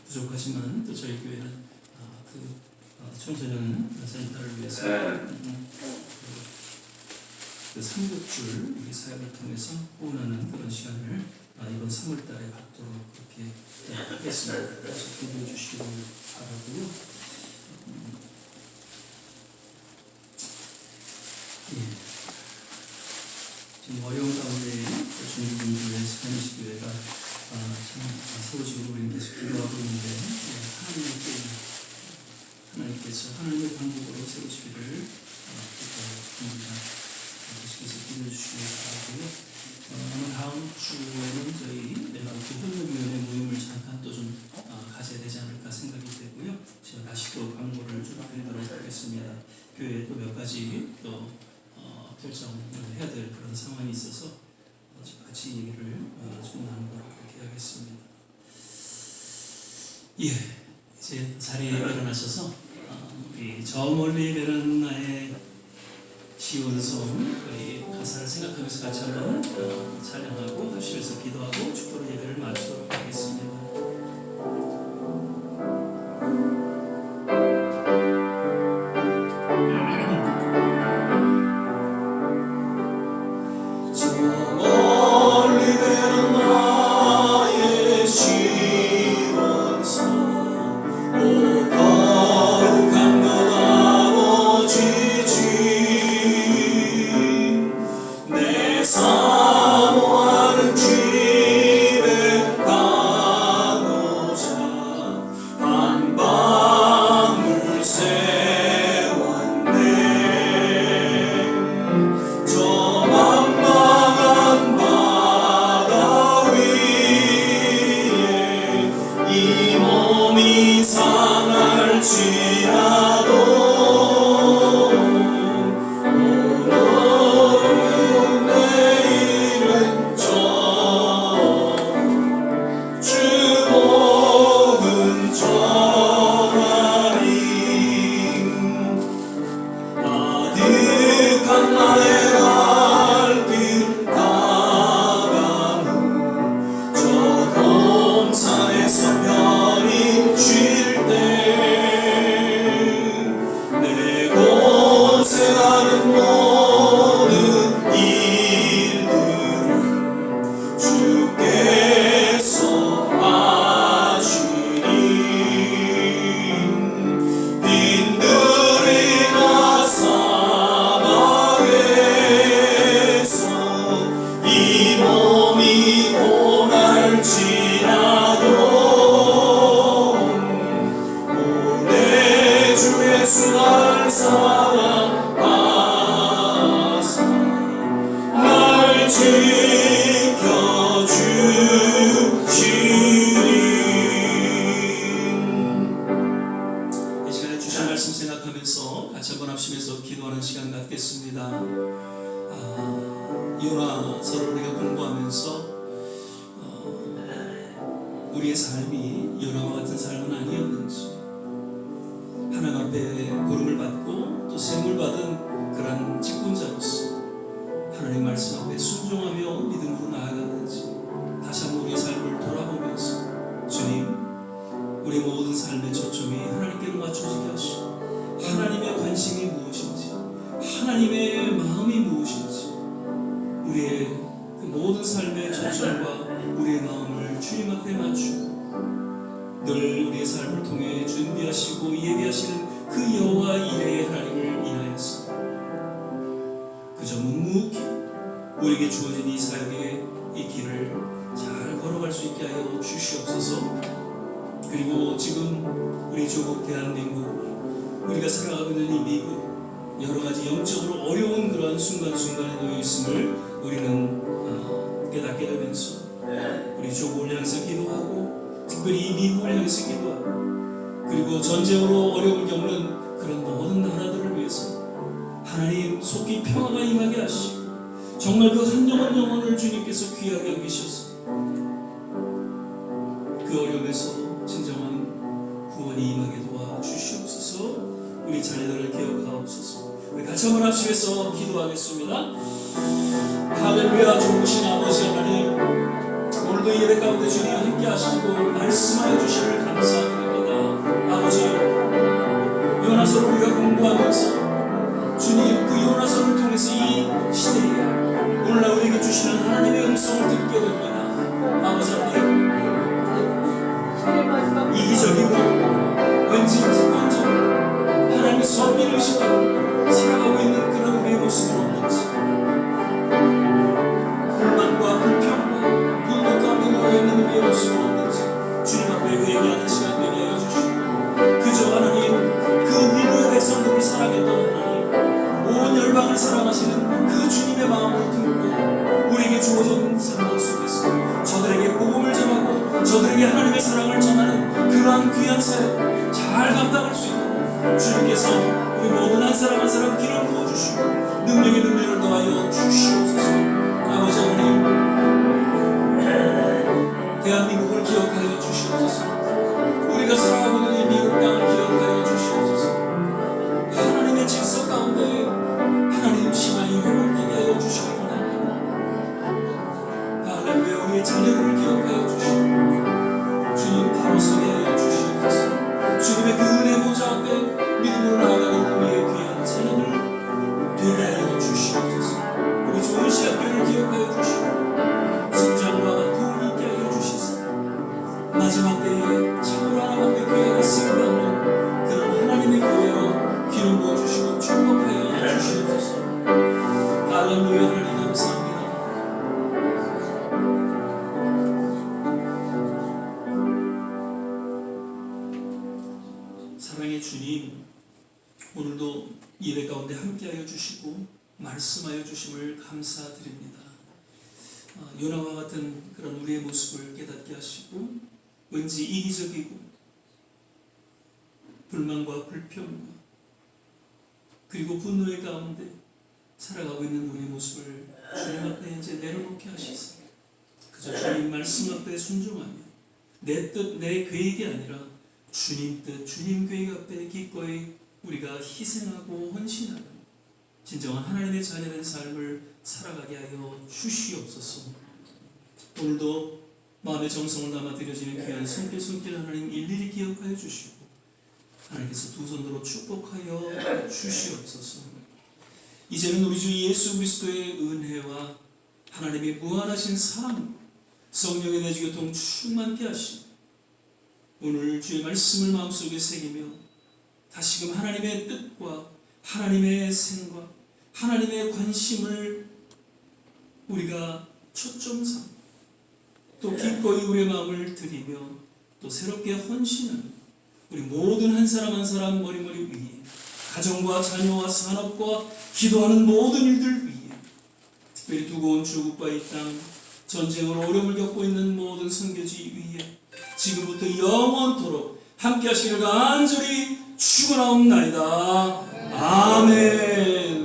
부족하지만 또 저희 교회는 청소년 센터를 위해서 그 삼겹줄 우리 사역을 통해서 후원하는 그런 시간을 이번 3월달에 갖도록 그렇게 하겠습니다. 그래서 기도해 주시기 바라고요. 지금 어려운 가운데 주님분들 위해서 하나님교회가 세워지고 우리는 계속 기도하고 있는데 하나님께서 하나님의 방법으로 세워지기를 기도합니다. 계속해서 기도해 주시기 바라고요. 아마 다음 주에는 저희 교훈위원회 모임을 잠깐 또 좀 가져야 되지 않을까 생각이 되고요. 제가 다시 또 광고를 좀 드리도록 하겠습니다. 교회에 또 몇 가지 또 결정을 해야 될 그런 상황이 있어서 같이 얘기를 좀 나누도록 그렇게 하겠습니다. 이제 자리에 일어나셔서 우리 저 멀리 베란나의 시온송 가사를 생각하면서 같이 한번 찬양하고 합심해서 기도하고 축도로 예배를 마치도록 하겠습니다. 사모하는 집에 요나서를 우리가 공부하면서 우리의 삶이 요나와 같은 삶은 아니었는지, 하나님 앞에 부름을 받고 또 세움을 받은 그런 직분자로서 하나님 말씀 앞에 순종하며 믿음으로 나아갔는지 다시 한번 우리의 삶을 돌아보면서 주님, 우리의 모든 삶의 초점이 하나님께로 맞춰지게 하시고 하나님의 관심이 무엇인지, 하나님의 마음이 무엇인지, 우리의 그 모든 삶의 초점과 우리의 마음을 주님 앞에 맞추고 늘 우리의 삶을 통해 준비하시고 예비하시는 그 여호와 이레의 하나님을 인하여서 그저 묵묵히 우리에게 주어진 이 사역의 이 길을 잘 걸어갈 수 있게 하여 주시옵소서. 그리고 지금 우리 조국 대한민국, 우리가 살아가고 있는 이 미국, 여러 가지 영적으로 어려운 그러한 순간순간에 놓여 있음을 우리는 깨닫게 되면서 우리 조국을 향해서 기도하고, 특별히 이 미국을 향해서 기도하고, 그리고 전쟁으로 어려움을 겪는 그런 모든 나라들을 위해서 하나님 속히 평화가 임하게 하시고 정말 그 한 영혼 영혼을 주님께서 귀하게 여기셔서 그 어려움에서 진정한 구원이 임하게 도와주시옵소서. 우리 자녀들을 기억하옵소서. 우리 같이 한번 합심해서 기도하겠습니다. 할렐루야. 좋으신 아버지 하나님, 오늘도 예배 가운데 주님 함께 하시고 말씀하여 주시를 감사드립니다. 아버지, 요나서를 우리가 공부하면서 주님 그 요나서를 통해서 이 시대에 오늘날 우리에게 주시는 하나님의 음성을 듣게 됩니다. 아버지 하나님, 이기적이고 왠지 특권적 하나님의 선비를 의식하고 살아가고 있는 그런 우리의 모습은 없는지, 불만과 불평과 분노 가운데 모여있는 우리의 모습은 없는지 주님 앞에 회개하는 시간 되게 하여 주시고, 그저 하나님 그 니느웨 백성들을 사랑했던 하나님, 온 열방을 사랑하시는 그 주님의 마음을 품고 우리에게 주어진 사명 속에서 저들에게 복음을 전하고 저들에게 하나님의 사랑을 전하는 그러한 귀한 사역 잘 감당할 수 있도록 주님께서 우리 모든 한 사람 한 사람 기름 부어주시고 능력의 능력을 더하여 주시옵소서. 아버지 하나님, 대한민국을 기억하여 주시옵소서. 우리가 살아가고 있는 이 미국 땅을 기억하여 주시옵소서. 하나님의 질서 가운데 하나님 신앙이 회복되게 하여 주시기 원합니다. 할렐루야. 우리의 자녀들을 기억하여 주시고 주님 바로 서게 하여 주시옵소서. 주님의 그 은혜 보좌 앞에 믿음으로 나아가는 우리의 귀한 자녀들 되게 하여 주시옵소서. 우리 좋은 시학교를 기억하여 주시고 성장과 도움이 있게 하여 주시옵소서. 마지막 때에 참으로 하나님 앞에 귀하게 쓰임받는 그런 하나님의 교회로 기름 부어주시고 축복하여 주시옵소서. 할렐루야. 하나님 감사합니다. 사랑의 주님, 오늘도 예배 가운데 함께하여 주시고 말씀하여 주심을 감사드립니다. 요나와 같은 그런 우리의 모습을 깨닫게 하시고 왠지 이기적이고 불만과 불평과 그리고 분노의 가운데 살아가고 있는 우리의 모습을 주님 앞에 이제 내려놓게 하시소. 그저 주님 말씀 앞에 순종하며 내 뜻, 내 계획이 아니라 주님 뜻, 주님 계획 앞에 기꺼이 우리가 희생하고 헌신하는 진정한 하나님의 자녀된 삶을 살아가게 하여 주시옵소서. 오늘도 마음의 정성을 담아 드려지는 귀한 손길 하나님 일일이 기억하여 주시고 하나님께서 두 손으로 축복하여 주시옵소서. 이제는 우리 주 예수 그리스도의 은혜와 하나님의 무한하신 사랑, 성령의 내주교통 충만케 하시고 오늘 주의 말씀을 마음속에 새기며 다시금 하나님의 뜻과 하나님의 생각, 하나님의 관심을 우리가 초점 삼고 또 기꺼이 우리의 마음을 드리며 또 새롭게 헌신하는 우리 모든 한 사람 한 사람 머리머리 위에 가정과 자녀와 산업과 기도하는 모든 일들 위에 특별히 두고 온 주국과 이 땅 전쟁으로 어려움을 겪고 있는 모든 선교지 위에 지금부터 영원토록 함께 하시기를 간절히 축원하옵나이다. 아멘.